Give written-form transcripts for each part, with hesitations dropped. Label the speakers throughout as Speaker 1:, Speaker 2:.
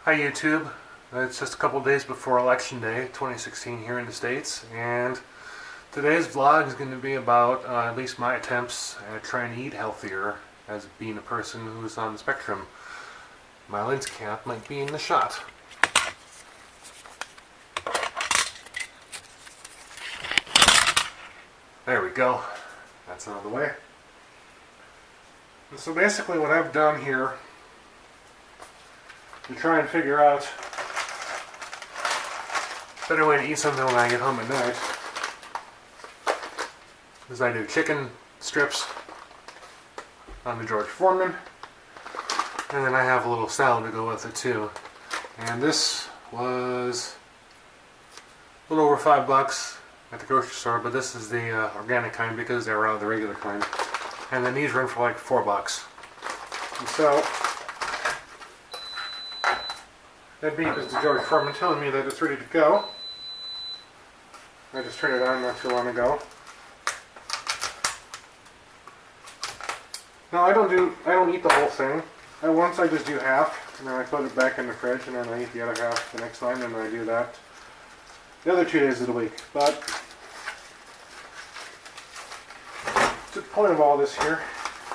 Speaker 1: Hi YouTube. It's just a couple days before Election Day 2016 here in the States, and today's vlog is going to be about at least my attempts at trying to eat healthier as being a person who's on the spectrum. My lens cap might be in the shot. There we go. That's out of the way. And so basically what I've done here to try and figure out a better way to eat something when I get home at night is I do chicken strips on the George Foreman, and then I have a little salad to go with it too. And this was a little over $5 at the grocery store, but this is the organic kind because they were out of the regular kind. And then these run for like $4. And so that beef is the George Foreman telling me that it's ready to go. I just turned it on not too long ago. No, I don't eat the whole thing. Once I just do half, and then I put it back in the fridge, and then I eat the other half the next time, and I do that the other 2 days of the week. But to the point of all this here,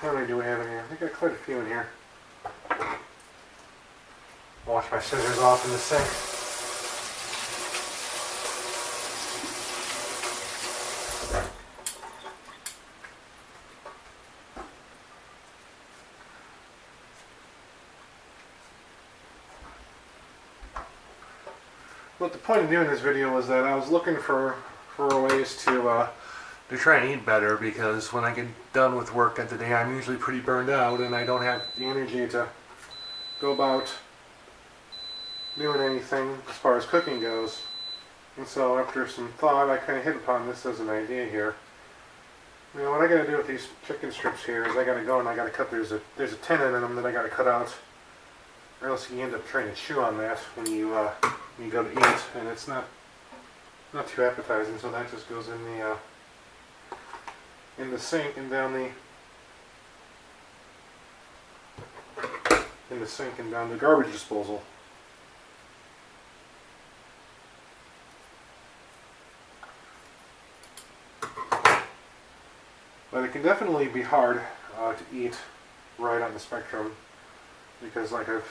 Speaker 1: how many do we have in here? I think I got quite a few in here. Wash my scissors off in the sink. But the point of doing this video was that I was looking for ways to try and eat better, because when I get done with work at the day, I'm usually pretty burned out and I don't have the energy to go about doing anything as far as cooking goes. And so after some thought, I kind of hit upon this as an idea here. You know, what I got to do with these chicken strips here is I got to go and I got to cut, there's a tendon in them that I got to cut out, or else you end up trying to chew on that when you go to eat, and it's not too appetizing. So that just goes in the sink and down the garbage disposal. But it can definitely be hard to eat right on the spectrum, because like I've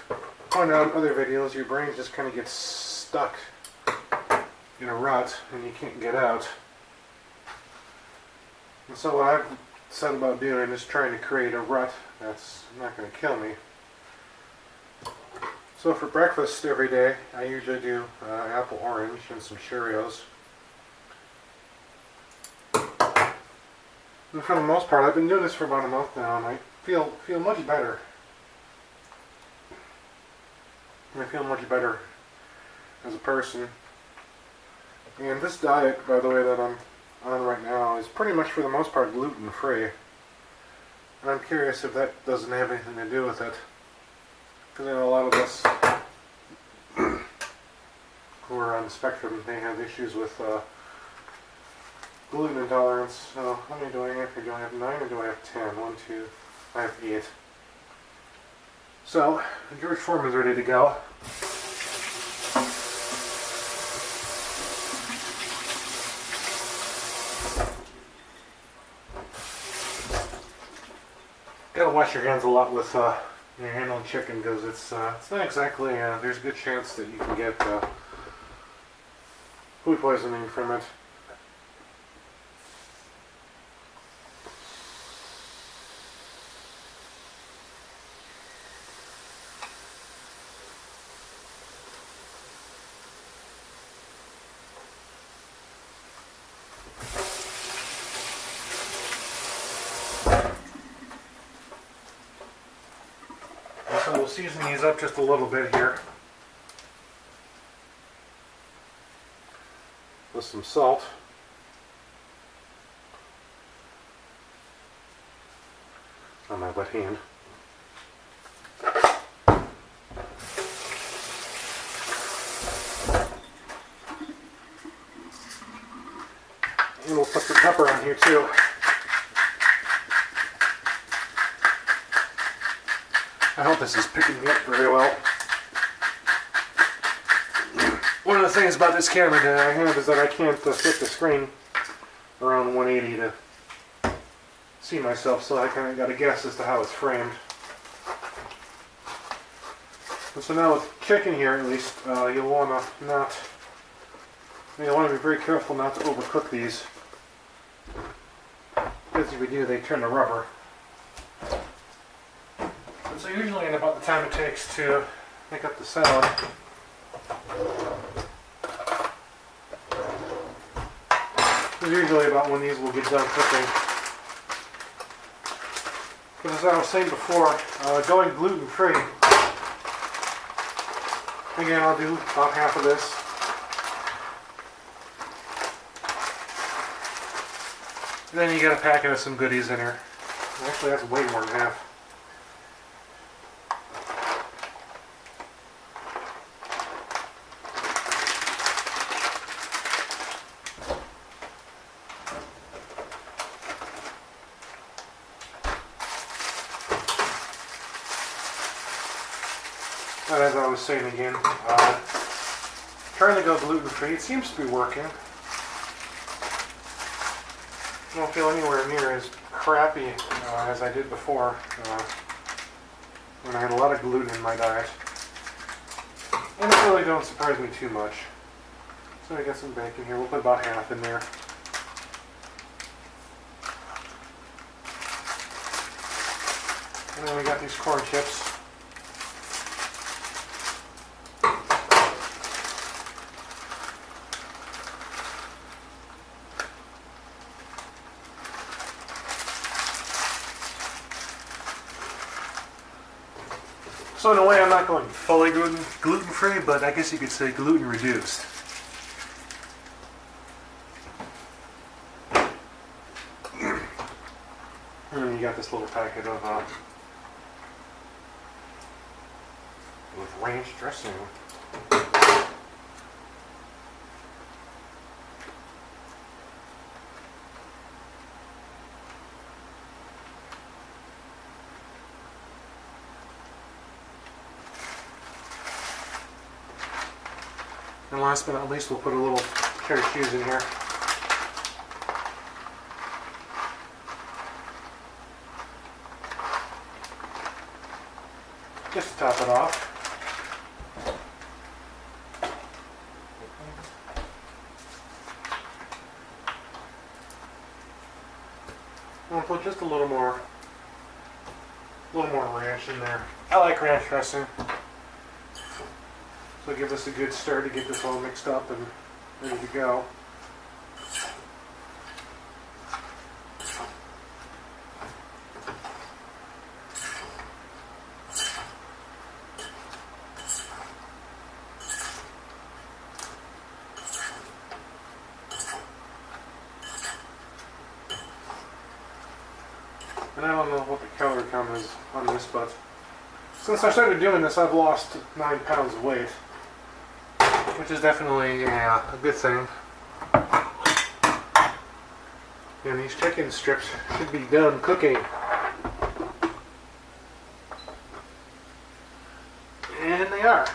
Speaker 1: pointed out in other videos, your brain just kind of gets stuck in a rut and you can't get out. And so what I've said about doing is trying to create a rut that's not going to kill me. So for breakfast every day, I usually do apple orange and some Cheerios. And for the most part, I've been doing this for about a month now, and I feel much better. I feel much better as a person. And this diet, by the way, that I'm on right now is pretty much for the most part gluten-free. And I'm curious if that doesn't have anything to do with it, because I know a lot of us who are on the spectrum, they have issues with gluten intolerance. So how many do I have here? Do I have 9 or do I have 10? 1, 2, I have 8. So George Foreman's ready to go. Gotta wash your hands a lot with your handling chicken, because it's not exactly, there's a good chance that you can get food poisoning from it. So we'll season these up just a little bit here with some salt. On my wet hand. And we'll put the pepper on here too. I hope this is picking me up very well. One of the things about this camera that I have is that I can't flip the screen around 180 to see myself, so I kind of got a guess as to how it's framed. And so now with chicken here, at least, you'll want to be very careful not to overcook these. Because if you do, they turn to rubber. And so usually in about the time it takes to make up the salad, is usually about when these will get done cooking. But as I was saying before, going gluten-free, again, I'll do about half of this. And then you get a packet of some goodies in here. Actually, that's way more than half. And as I was saying again, trying to go gluten-free, it seems to be working. I don't feel anywhere near as crappy as I did before when I had a lot of gluten in my diet. And it really don't surprise me too much. So I got some bacon here. We'll put about half in there. And then we got these corn chips. So in a way, I'm not going fully gluten-free, but I guess you could say gluten-reduced. And then you got this little packet of with ranch dressing. And last but not least, we'll put a little carrot cheese in here. Just to top it off. We'll put just a little more ranch in there. I like ranch dressing. So give us a good stir to get this all mixed up and ready to go. And I don't know what the calorie count is on this, but since I started doing this, I've lost 9 pounds of weight, which is definitely a good thing. And these chicken strips should be done cooking. And they are.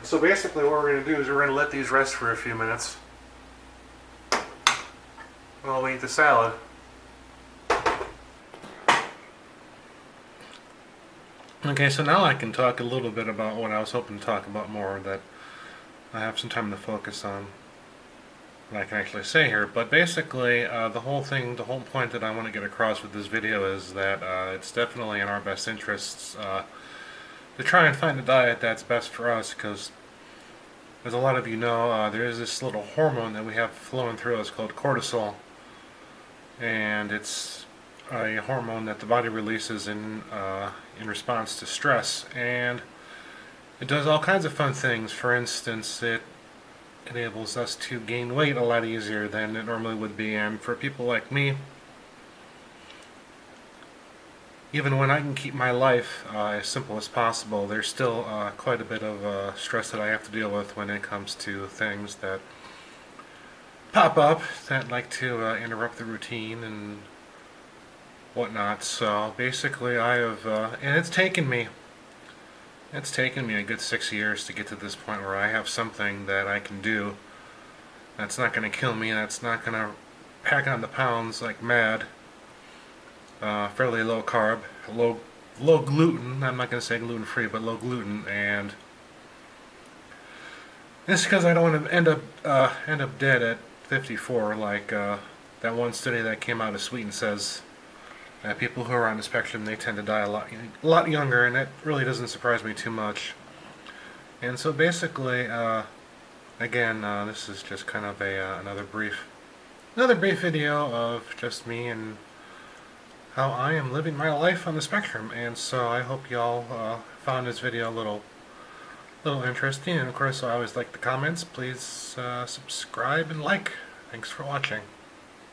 Speaker 1: So basically what we're going to do is we're going to let these rest for a few minutes while we eat the salad. Okay, so now I can talk a little bit about what I was hoping to talk about more, that I have some time to focus on what I can actually say here. But basically, the whole point that I want to get across with this video is that it's definitely in our best interests to try and find a diet that's best for us, because as a lot of you know, there is this little hormone that we have flowing through us called cortisol, and it's a hormone that the body releases in response to stress, and it does all kinds of fun things. For instance, it enables us to gain weight a lot easier than it normally would be, and for people like me, even when I can keep my life as simple as possible, there's still quite a bit of stress that I have to deal with when it comes to things that pop up that like to interrupt the routine and whatnot. So basically I have, and it's taken me a good 6 years to get to this point where I have something that I can do that's not going to kill me, that's not going to pack on the pounds like mad. Fairly low carb, low gluten. I'm not going to say gluten free, but low gluten, and this is because I don't want to end up dead at 54, like that one study that came out of Sweden says that people who are on the spectrum, they tend to die a lot younger, and that really doesn't surprise me too much. And so basically, again, this is just kind of another brief video of just me and how I am living my life on the spectrum. And so I hope y'all found this video a little interesting. And of course, I always like the comments. Please subscribe and like. Thanks for watching.